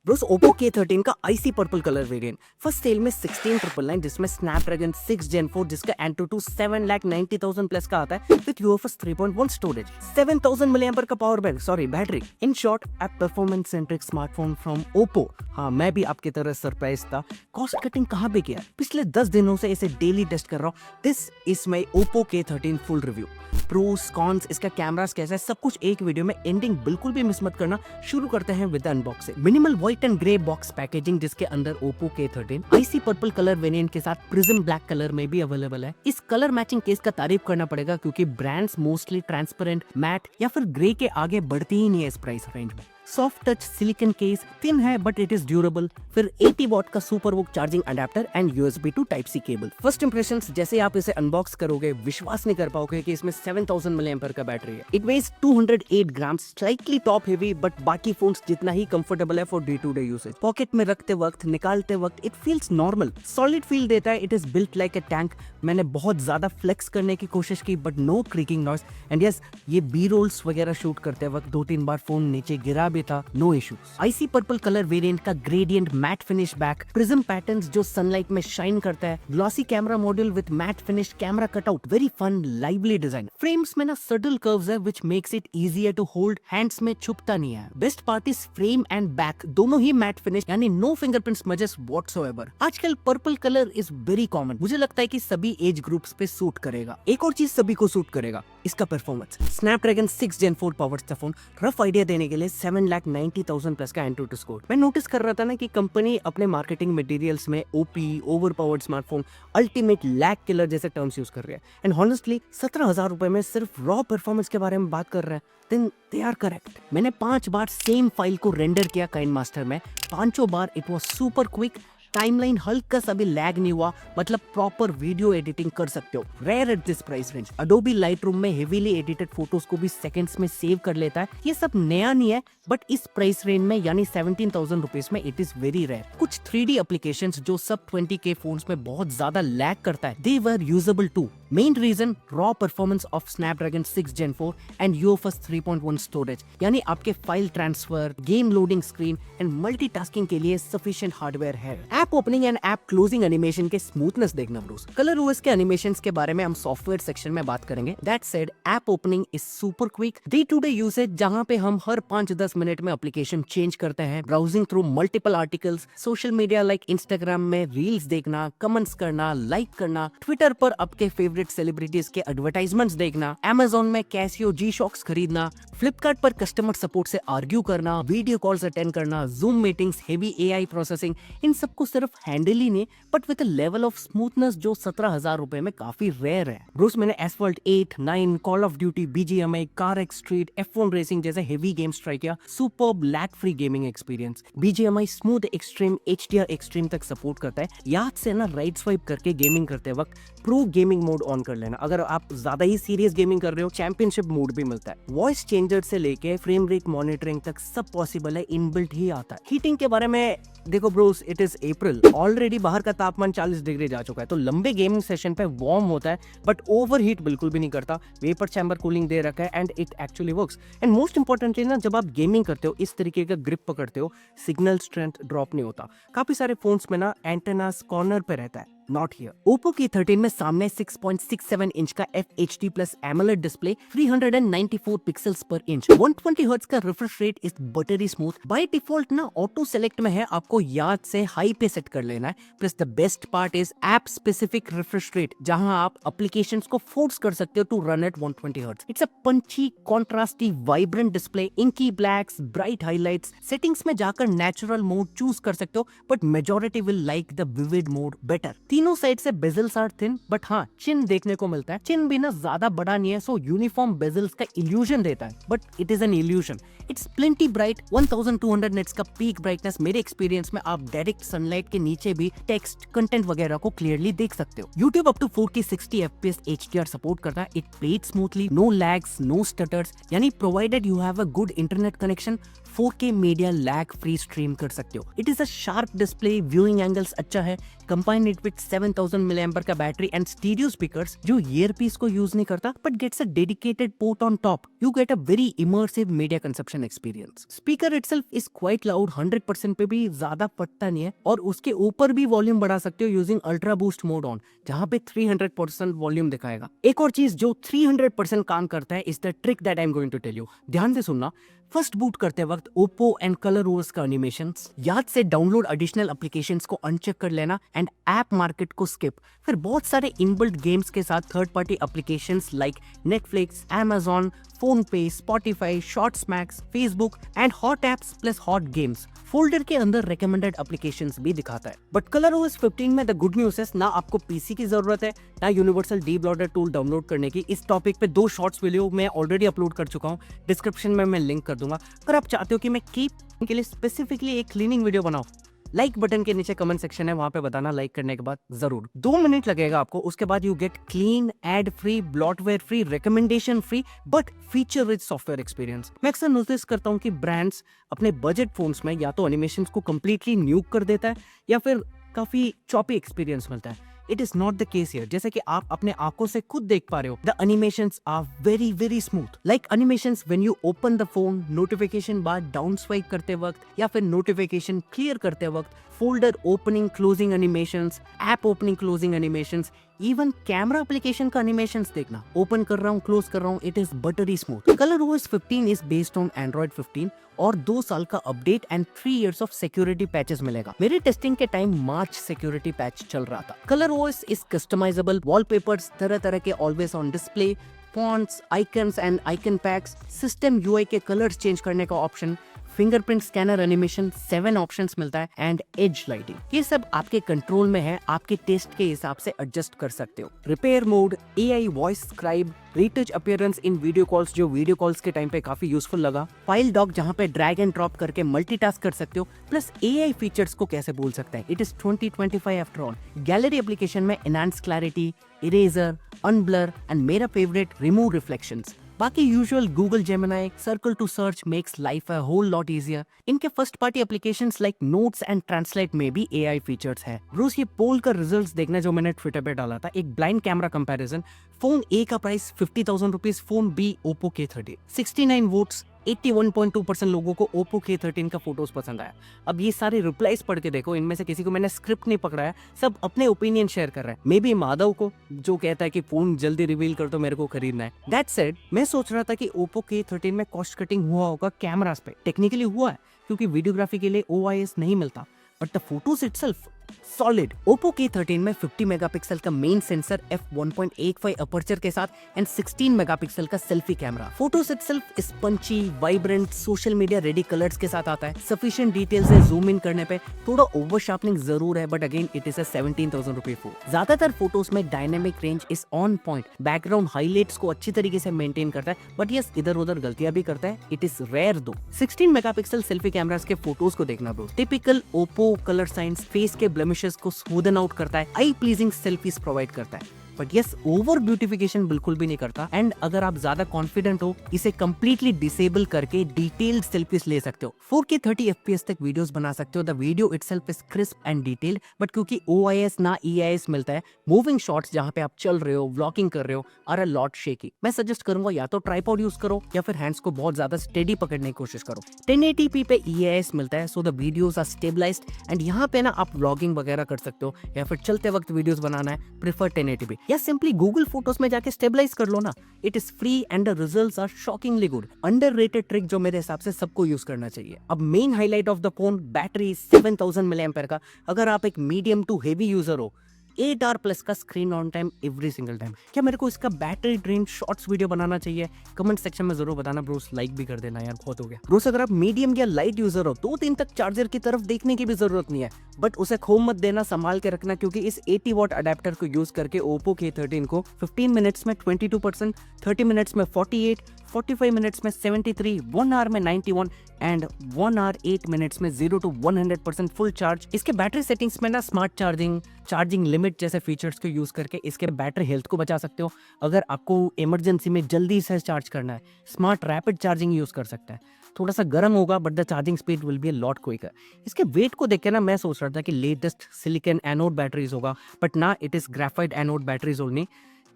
Bros Oppo K13 का icy purple colour variant first sale में 16,999 जिसमें स्नैपड्रैगन 6 Gen 4 जिसका Antutu 7,90,000 प्लस का आता है विद UFS 3.1 स्टोरेज 7,000 mAh का power bank battery. In short app performance centric smartphone from Oppo। हाँ, मैं भी आपकी तरह सरप्राइज था। कॉस्ट कटिंग कहाँ पे किया? पिछले 10 दिनों से इसे डेली टेस्ट कर रहा हूँ। This is my Oppo K13 full review. Pros cons, इसका कैमरास कैसा है, सब कुछ एक वीडियो में। एंडिंग बिल्कुल भी मिस मत करना। शुरू करते हैं with unboxing. Minimal white and grey box packaging जिसके अंदर Oppo K13 IC purple colour variant के साथ प्रिज्म ब्लैक कलर में भी अवेलेबल है। इस कलर मैचिंग केस का तारीफ करना पड़ेगा क्योंकि ब्रांड्स मोस्टली ट्रांसपेरेंट, मैट या फिर ग्रे के आगे बढ़ती ही नहीं है इस प्राइस रेंज में। Soft touch silicon case, thin है बट इट इज ड्यूरेबल। फिर 80 वॉट का super woke charging adapter and USB to Type-C cable. First impressions, जैसे आप इसे अनबॉक्स करोगे विश्वास नहीं कर पाओगे कि इसमें 7,000 mAh का बैटरी है। It weighs 208 gram, slightly top heavy but बाकी फोन्स जितना ही कंफर्टेबल है for day to day usage. Pocket में रखते वक्त, निकालते वक्त it feels normal, solid feel देता है। It is built like a tank. मैंने बहुत ज्यादा फ्लेक्स करने की कोशिश की but no creaking noise. And yes, ये बी रोल्स वगैरह शूट करते वक्त 2-3 बार फोन नीचे गिरा भी था, no issues. I see purple colour variant का gradient matte finish back, prism patterns जो सनलाइट में शाइन करता है, glossy camera module with matte finish camera cutout, very fun lively design. Frames में ना सटल कर्व्स है which makes it easier to hold, hands में छुपता नहीं है। Best part is frame and back दोनों ही मैट फिनिश, यानी नो फिंगरप्रिंट स्मजेस व्हाटसोएवर। आजकल purple colour is very common, मुझे लगता है कि सभी एज ग्रुप्स पे सूट करेगा। एक और चीज सभी को सूट करेगा, इसका परफॉर्मेंस। स्नैपड्रैगन 6 Gen 4 पावर्स का फोन। रफ आइडिया देने के लिए 7,90,000 प्लस का Antutu स्कोर। मैं नोटिस कर रहा था ना कि कंपनी अपने मार्केटिंग मटेरियल्स में OP, over powered smartphone, ultimate lag killer जैसे टर्म्स यूज कर रहे हैं। एंड हॉनेस्टली 17,000 रुपए में सिर्फ रॉ परफॉर्मेंस के बारे में बात कर रहे हैं, देन दे आर करेक्ट। मैंने 5 बार सेम फाइल को रेंडर किया काइनमास्टर में, 5 बार it was super quick. Timeline हल्का सा भी लैग नहीं हुआ, मतलब प्रॉपर वीडियो एडिटिंग कर सकते हो। Rare at this price range. Adobe Lightroom में हेवीली एडिटेड फोटोज को भी सेकंड्स में सेव कर लेता है। ये सब नया नहीं है बट इस प्राइस रेंज में यानी 17,000 रुपीज में इट इज वेरी रेयर। कुछ 3D एप्लीकेशंस जो सब 20K फोन्स में बहुत ज्यादा लैग करता है, they were usable too. Main reason raw performance of Snapdragon 6 Gen 4 and UFS 3.1 storage, यानी आपके file transfer, game loading screen and multitasking के लिए सफिशिएंट हार्डवेयर है। App opening and app closing animation के स्मूथनेस देखना bros. Colour OS के animations के बारे में हम सॉफ्टवेयर सेक्शन में बात करेंगे। That said, app opening is super quick. Day to day usage जहां पे हम हर 5-10 मिनट में एप्लीकेशन चेंज करते हैं, browsing through multiple articles, social media like Instagram में रील्स देखना, कमेंट्स करना, लाइक करना, ट्विटर पर आपके फेवरेट सेलिब्रिटीज के एडवर्टाइजमेंट्स देखना, Amazon में Casio G-Shocks खरीदना, फ्लिपकार्ट पर कस्टमर सपोर्ट से आर्ग्यू करना, वीडियो कॉल्स अटेंड करना, Zoom meetings, heavy AI processing, इन सबको सिर्फ हैंडल ही नहीं but with a level of smoothness जो 17,000 रुपए में काफी रेयर है। ब्रूस, मैंने Asphalt 8, 9, call of duty, BGMI, car x street, F1 racing जैसे हेवी गेम्स ट्राई किया। Superb lag free gaming experience. BGMI smooth extreme HDR extreme तक support करता है। याद से ना राइट स्वाइप करके गेमिंग करते वक्त प्रो गेमिंग मोड ऑन कर लेना। अगर आप ज्यादा ही सीरियस गेमिंग कर रहे हो, चैंपियनशिप मोड भी मिलता है। वॉइस चेंजर से लेके फ्रेम रेट मॉनिटरिंग तक सब पॉसिबल है, इनबिल्ट ही आता है। हीटिंग के बारे में देखो Bros, it is April, already बाहर का तापमान 40 डिग्री जा चुका है, तो लंबे गेमिंग सेशन पे वार्म होता है बट ओवर हीट बिल्कुल भी नहीं करता। वेपर चैम्बर कूलिंग दे रखा है and it actually works. And most importantly ना, जब आप गेमिंग करते हो, इस तरीके का ग्रिप पकड़ते हो, सिग्नल स्ट्रेंथ ड्रॉप नहीं होता। काफी सारे फोन्स में ना एंटेनास कॉर्नर पे रहता है, नॉट हियर। Oppo K13 में सामने 6.67 इंच का FHD plus AMOLED display, 394 pixels per inch, 120 hertz का refresh rate is buttery smooth. By default ना ऑटो सेलेक्ट में है, आपको याद से हाई पे सेट कर लेना है। Plus the best part is app specific refresh rate, जहां आप एप्लीकेशंस को फोर्स कर सकते हो to run at 120 hertz. It's a punchy, contrasty, vibrant display, inky blacks, bright highlights. Settings में जाकर नेचुरल मोड चूज कर सकते हो but majority will like the vivid mode better. तीनों साइड से बेजल्स आर थिन बट हाँ, chin देखने को मिलता है। चिन भी ना ज्यादा बड़ा नहीं है, सो यूनिफॉर्म बेजल्स का इल्यूजन देता है but it is an illusion. It's plenty bright, 1200 nits का पीक ब्राइटनेस। मेरे एक्सपीरियंस में आप डायरेक्ट सनलाइट के नीचे भी टेक्स्ट, कंटेंट वगैरह को क्लियरली देख सकते हो। YouTube up to 4K 60 FPS HDR support करता है। It played smoothly, no lags, no stutters, यानी provided you have a good internet connection, 4K media lag free stream कर सकते हो। It is a sharp display, viewing angles अच्छा है, combine it with 7000 mAh का battery and stereo speakers जो earpiece को use नहीं करता but gets a dedicated port on top. You get a very immersive media consumption experience. Speaker itself is quite loud, 100% पे भी ज्यादा फटता नहीं है और उसके ऊपर भी वॉल्यूम बढ़ा सकते हो using ultra boost mode on, जहां पे 300% वॉल्यूम दिखाएगा। एक और चीज जो 300% काम करता है is the trick that I am going to tell you. ध्यान से सुनना। फर्स्ट बूट करते वक्त ओप्पो एंड कलरओएस का एनिमेशंस याद से डाउनलोड एडिशनल एप्लीकेशंस को अनचेक कर लेना एंड ऐप मार्केट को स्किप। फिर बहुत सारे इनबिल्ट गेम्स के साथ third party applications like Netflix, Amazon, PhonePe, Spotify, shorts max, Facebook and hot apps plus hot games folder के अंदर रिकमेंडेड एप्लीकेशंस भी दिखाता है। बट कलरओएस 15 में द गुड न्यूज़ है, ना आपको पीसी की जरूरत है ना यूनिवर्सल डीबलॉडर टूल डाउनलोड करने की। इस टॉपिक पे 2 शॉर्ट्स वीडियो मैं ऑलरेडी अपलोड कर चुका हूँ, डिस्क्रिप्शन में मैं लिंक कर दूंगा। अगर आप चाहते हो कि मैं कीप के लिए स्पेसिफिकली एक क्लीनिंग वीडियो बनाऊं, लाइक बटन के नीचे कमेंट सेक्शन है, वहां पे बताना लाइक करने के बाद जरूर। 2 मिनट लगेगा आपको, उसके बाद you get clean, ad free, bloatware free, recommendation free but feature rich software experience. मैं अक्सर नोटिस करता हूँ कि ब्रांड्स अपने बजट फोन्स में या तो एनिमेशंस को कंप्लीटली न्यूक कर देता है या फिर काफी चॉपी एक्सपीरियंस मिलता है। It is not the case here. जैसे कि आप अपने आंखों से खुद देख पा रहे हो, the animations are very very smooth. Like animations when you open the phone, notification bar down swipe करते वक्त या फिर नोटिफिकेशन क्लियर करते वक्त, folder opening closing animations, app opening closing animations, even camera application का एनिमेशंस देखना, open कर रहा हूँ क्लोज कर रहा हूँ, it is buttery smooth. ColorOS 15 is based on Android 15 और 2 साल का update and 3 years of security patches मिलेगा। मेरे टेस्टिंग के टाइम मार्च सिक्योरिटी पैच चल रहा था। कलरओएस इज कस्टमाइजेबल, वॉलपेपर्स तरह तरह के always on display, fonts, icons and icon PACS, system UI के कलर्स चेंज करने का option, fingerprint scanner animation, 7 options मिलता है एंड एज लाइटिंग। ये सब आपके कंट्रोल में है, आपके टेस्ट के हिसाब से एडजस्ट कर सकते हो। Repair mode, AI voice scribe, retouch appearance इन वीडियो कॉल्स जो वीडियो कॉल्स के टाइम पे काफी यूजफुल लगा, फाइल डॉक जहां पे ड्रैग एंड ड्रॉप करके मल्टीटास्क कर सकते हो, प्लस एआई फीचर्स को कैसे भूल सकते हैं, it is 2025 after all. Gallery application में enhance clarity, eraser, unblur and मेरा फेवरेट रिमूव रिफ्लेक्शंस। बाकी usual Google Gemini, circle to search makes life a whole lot easier. इनके first party applications like notes and translate में भी AI features है। Bruce, ये पोल का results देखना जो मैंने ट्विटर पे डाला था, एक blind camera comparison. Phone A का price 50,000 rupees, phone B Oppo K30, 69 votes, 81.2% लोगों को ओप्पो K13 का फोटोज पसंद आया। अब ये सारे रिप्लाईज पढ़ के देखो, इनमें से किसी को मैंने स्क्रिप्ट नहीं पकड़ा है, सब अपने ओपिनियन शेयर कर रहे हैं। मे बी माधव को जो कहता है कि फोन जल्दी रिवील कर दो, मेरे को खरीदना है। दैट सेड, मैं सोच रहा था कि ओप्पो K13 में कॉस्ट कटिंग हुआ होगा कैमरास पे। टेक्निकली हुआ है क्योंकि वीडियोग्राफी के लिए OIS नहीं मिलता, but the photos itself solid. Oppo K13 में 50 मेगापिक्सल का मेन सेंसर, f1.85 अपर्चर के साथ एंड 16 मेगापिक्सल का selfie camera. Photos itself is punchy, vibrant, social media ready colours के साथ आता है। सफिशिएंट डिटेल से जूम इन करने पे थोड़ा ओवर शार्पनिंग जरूर है, but again it is a 17,000 रुपए फोन। ज्यादातर फोटोज में dynamic range is on point, background highlights को अच्छी तरीके से मेंटेन करता है, बट यस इधर उधर गलतियां भी करता है, इट इज रेयर दो। 16 मेगापिक्सल सेल्फी कैमरास के फोटोज को देखना bro, typical Oppo colour science face के ब्लेमिशेस को स्मूदन आउट करता है, आई प्लीजिंग सेल्फीज प्रोवाइड करता है, बट यस ओवर ब्यूटिफिकेशन बिल्कुल भी नहीं करता। एंड अगर आप ज्यादा कॉन्फिडेंट हो, इसे कंप्लीटली डिसेबल करके डिटेल्ड सेल्फीज ले सकते हो। 4K 30 FPS तक वीडियोस बना सकते हो। The video itself is crisp and detailed, but क्योंकि OIS ना EIS मिलता है, मूविंग शॉट्स जहां पे आप चल रहे हो, व्लॉगिंग कर रहे हो, आर अ लॉट शेकी। मैं सजेस्ट करूंगा या तो ट्राइपॉड यूज करो या फिर हैंड्स को बहुत ज्यादा स्टेडी पकड़ने की कोशिश करो। 1080p पे EIS मिलता है, so the videos are stabilised and यहाँ पे ना आप व्लॉगिंग वगैरह कर सकते हो या फिर चलते वक्त वीडियोस बनाना है, प्रेफर 1080p या सिंपली गूगल फोटोज में जाके स्टेबलाइज कर लो ना। It is free and the results are shockingly good. Underrated trick जो मेरे हिसाब से सबको यूज करना चाहिए। अब main highlight of the phone, battery 7000 mAh का। अगर आप एक मीडियम टू हेवी यूजर हो, 8 आवर प्लस का screen on time every single time. क्या मेरे को इसका बैटरी ड्रेन शॉर्ट्स वीडियो बनाना चाहिए? कमेंट सेक्शन में जरूर बताना ब्रोस, लाइक भी कर देना यार, बहुत हो गया ब्रोस। अगर आप मीडियम या लाइट यूजर हो, 2 दिन तक चार्जर की तरफ देखने की भी जरूरत नहीं है, बट उसे खो मत देना, संभाल के रखना, क्योंकि इस 80 वॉट अडेप्टर को यूज करके ओप्पो K13 को 15 मिनट्स में 22%, 30 मिनट्स में 48, 45 मिनट्स में 73, 1 आवर में 91 एंड 1 आवर 8 मिनट्स में 0 to 100% फुल चार्ज। इसके बैटरी सेटिंग्स में ना स्मार्ट चार्जिंग, चार्जिंग लिमिट जैसे फीचर्स को यूज करके इसके बैटरी हेल्थ को बचा सकते हो। अगर आपको इमरजेंसी में जल्दी से चार्ज करना है, स्मार्ट रैपिड चार्जिंग यूज कर सकता है। थोड़ा सा गर्म होगा but the charging speed will be a lot quicker. इसके वेट को देख के ना मैं सोच रहा था कि लेटेस्ट सिलिकॉन एनोड बैटरीज होगा, बट ना, it is graphite anode batteries only.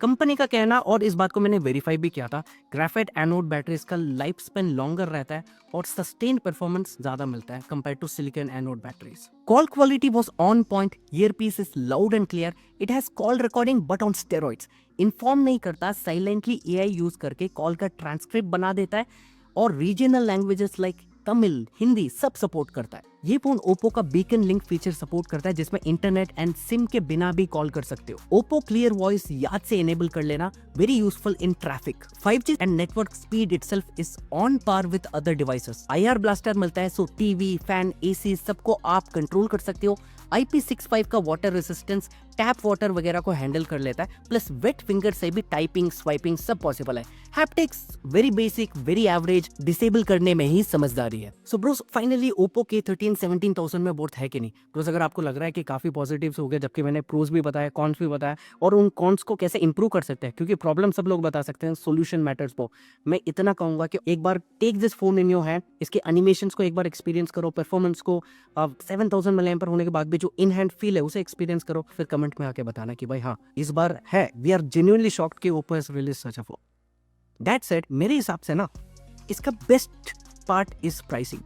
Company का कहना, और इस बात को मैंने वेरीफाई भी किया था, ग्रेफाइट एनोड बैटरीज का लाइफ स्पेन लॉन्गर रहता है और सस्टेन परफॉर्मेंस ज्यादा मिलता है compare to silicon anode batteries. Call quality was on point, earpiece is loud and clear, it has call recording but on steroids. Inform नहीं करता, silently AI use करके call का ट्रांसक्रिप्ट बना देता है और regional languages like Tamil, Hindi सब support करता है। ये फोन ओप्पो का बीकन लिंक फीचर सपोर्ट करता है जिसमें इंटरनेट एंड सिम के बिना भी कॉल कर सकते हो। ओप्पो क्लियर वॉइस याद से एनेबल कर लेना, very useful in traffic. 5G and network speed itself is on par with other devices. IR blaster मिलता है, सो टीवी, फैन, AC सबको आप कंट्रोल कर सकते हो। IP65 का वाटर रेसिस्टेंस टैप वाटर वगैरह को हैंडल कर लेता है, प्लस वेट फिंगर से भी टाइपिंग, स्वाइपिंग सब पॉसिबल है। Haptics very basic, very average, disable करने में ही समझदारी है। सो ब्रोस, फाइनली ओप्पो के 13-17,000 में वर्थ है कि नहीं? ब्रोस, अगर आपको लग रहा है कि काफी पॉजिटिव्स हो गए, जबकि मैंने प्रोज भी बताया, कॉन्स भी बताया, और उन कॉन्स को कैसे इंप्रूव कर सकते हैं, क्योंकि प्रॉब्लम सब लोग बता सकते हैं, सोल्यूशन मैटर्स वो। मैं इतना कहूंगा कि एक बार take this phone in your hand, इसके एनिमेशंस को एक बार एक्सपीरियंस करो, परफॉर्मेंस को 7000 mAh होने के बाद भी जो इन हैंड फील है उसे एक्सपीरियंस करो, फिर कमेंट में आके बताना कि भाई हाँ, इस बार है, वी आर जेन्युइनली शॉक्ड कि Oppo has release such a phone. That said, मेरे हिसाब से ना इसका बेस्ट पार्ट इज प्राइसिंग।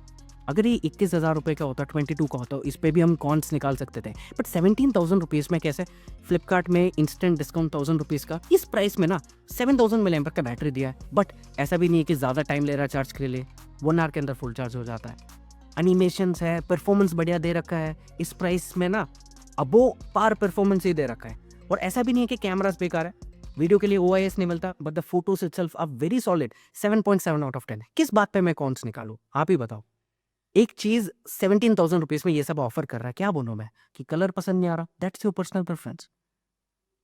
अगर ये 21,000 रुपये का होता, 22 का होता, इस पे भी हम कॉन्स निकाल सकते थे, बट 17,000 रुपीज़ में कैसे? फ्लिपकार्ट में इंस्टेंट डिस्काउंट 1000 रुपीज़ का, इस प्राइस में ना 7000 mAh का बैटरी दिया है, बट ऐसा भी नहीं है कि ज़्यादा टाइम ले रहा है चार्ज के लिए, 1 आवर के अंदर फुल चार्ज हो जाता है। एनिमेशंस है, परफॉर्मेंस बढ़िया दे रखा है, इस प्राइस में ना अबो पार परफॉर्मेंस ही दे रखा है। और ऐसा भी नहीं है कि कैमरास बेकार है, वीडियो के लिए OIS नहीं मिलता, but the photos itself are very solid. 7.7 out of 10 है। किस बात पे मैं कॉन्स निकालूं, आप ही बताओ। एक चीज 17,000 रुपीज में ये सब ऑफर कर रहा है, क्या बोलूं मैं कि कलर पसंद नहीं आ रहा, दैट्स योर पर्सनल प्रेफरेंस।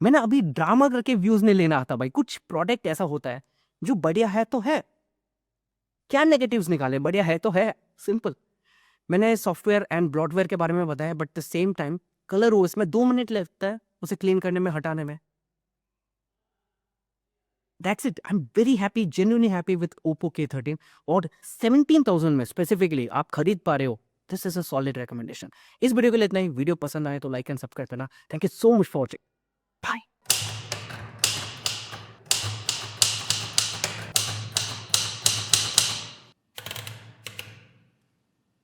मैंने अभी ड्रामा करके व्यूज नहीं लेना आता भाई, कुछ प्रोडक्ट ऐसा होता है जो बढ़िया है तो है, क्या नेगेटिव्स निकाले, बढ़िया है तो है, सिंपल। मैंने सॉफ्टवेयर एंड ब्रॉडवेयर के बारे में बताया, but the same time colour OS में 2 मिनट लगता है उसे क्लीन करने में, हटाने में। That's it, I am very happy, genuinely happy with Oppo K13, और 17,000 में स्पेसिफिकली आप खरीद पा रहे हो, this is a solid recommendation. इस वीडियो के लिए इतना ही। वीडियो पसंद आए तो लाइक एंड सब्सक्राइब करना। Thank you so much for watching, bye.